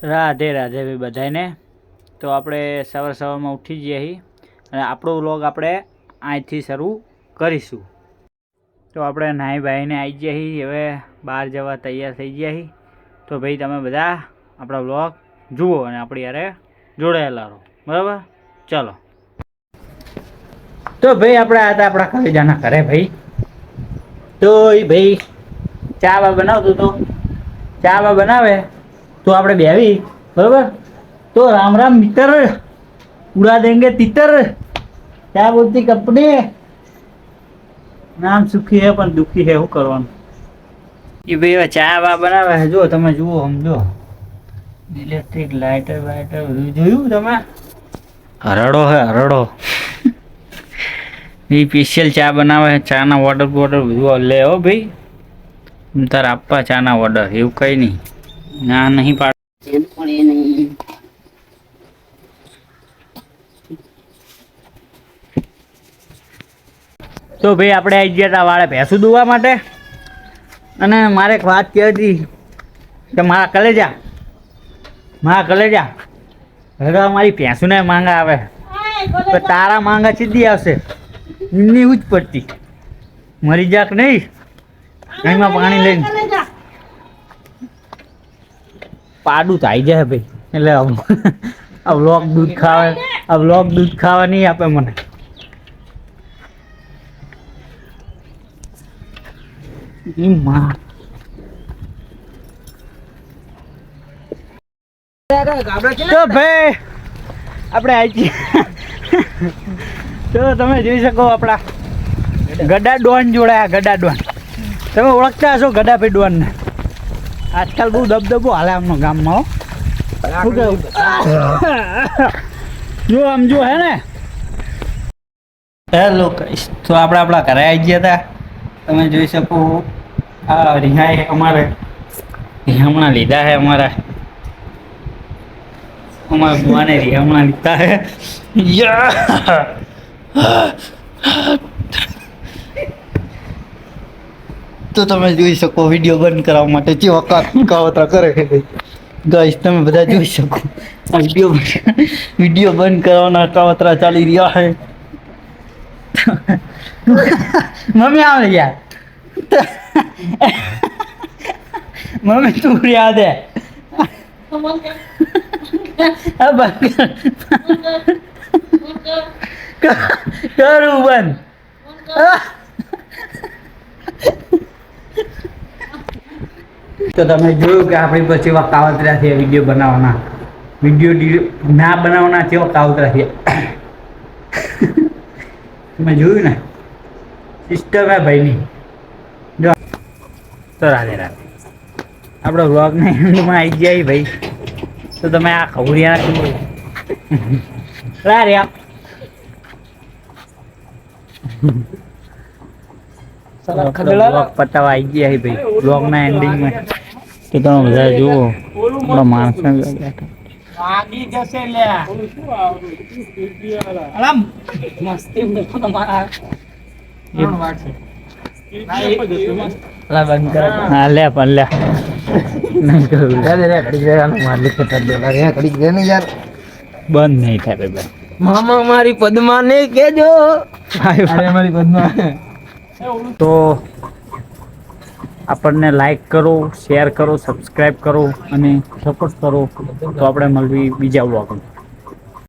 રાધે રાધે ભાઈ બધાને. તો આપણે સવારમાં ઉઠી જઈએ છીએ અને આપણો વ્લોગ આપણે અહીંથી શરૂ કરીશું. તો આપણે નાહી ભાઈને આવી ગયા છીએ, હવે બહાર જવા તૈયાર થઈ ગયા છીએ. તો ભાઈ તમે બધા આપણા વ્લોગ જુઓ અને આપણી યારે જોડાયેલા રહો, બરાબર? ચલો. તો ભાઈ આપણે આ હતા આપણા કલેજાના ઘરે ભાઈ. તો એ ભાઈ ચા બા બનાવતો તો ચા બા બનાવે તો આપણે બેવી, બરોબર? તો રામ રામ મિત્ર, ઉડા દેंगे तितर, क्या बोलती कंपनी? નામ સુખી હે પણ દુખી હે, શું કરવાનું? એ ભાઈ ચા બા બનાવે છે, જો તમે જુઓ, સમજો. ઇલેક્ટ્રિક લાઇટર વાઇટર બધું જોયું તમે? હરડો હે હરડો. એ સ્પેશિયલ ચા બનાવે છે, ચાના ઓર્ડર બોર્ડર બધું લે હો ભાઈ. તાર આપવા ચાના ઓર્ડર, એવું કઈ નહીં, ના નહીં પાડ. તો ભાઈ આપણે આવી ગયા હતા વાળે ભેંસું દોવા માટે. અને મારે એક વાત કહી હતી કે મારા કલેજા હવે મારી ભેંસુને માંગા આવે તો તારા માંગા સીધી આવશે, એમની જ પડતી મરી જાક નહીં. એમાં પાણી લઈને પાડું તો આવી જાય ભાઈ. એટલે આ વ્લોગ દૂધ ખાવા નહીં આપે મને. તો ભાઈ આપણે આવી તો તમે જોઈ શકો આપણા ગડા ડોન જોડાયા. ગડા ડોન તમે ઓળખતા હશો ગડાભાઈ ડોનને. આજકાલ બહુ દબદબો હાલે આમનો ગામમાં. શું કેવું? જો આમ જો હે ને. હેલો ગાઈસ, તો આપણે આપણા ઘરે આવી ગયા હતા. તમે જોઈ શકો આ રિહાઈ અમારે હમણાં લીધા છે. અમારા બુઆને હમણાં લીધા છે. તો તમે જોઈ શકો વિડીયો બંધ કરવા માટે જે કાવતરા કરે છે ગાઈસ, તમે બધા જોઈ શકો. આ વિડીયો બંધ કરવાના કાવતરા ચાલી રહ્યા છે. મમ્મી આવે યાર, મમ્મી તું યાદ હે કરું બંધ. તો તમે જોયું કે આપણી પર કેવા કાવતરા છે વિડીયો બનાવવાના, વિડીયો ના બનાવવાના કેવા કાવતરા છે. તમે જોયું ને સિસ્ટમ હે ભાઈની. જો તો રાધે રાધે. આપણો વ્લોગને એન્ડમાં આવી જાય ભાઈ. તો તમે આ ખવડિયાના રાર્યા વ્લોગ પતાવા આવી ગયા ભાઈ. વ્લોગના એન્ડિંગમાં તો તમે બધા જુઓ આપણા માણસો આગી જશે લે. આરામ મસ્તી તમારા હા લે પણ લે બંધ નહીં થાય ભાઈ. મામા મારી પદ્મા ને કેજો. મારી પદ્મા તો આપણને લાઈક કરો, શેર કરો, સબસ્ક્રાઈબ કરો અને સપોર્ટ કરો. તો આપણે મળવી બીજા વ્લોગમાં.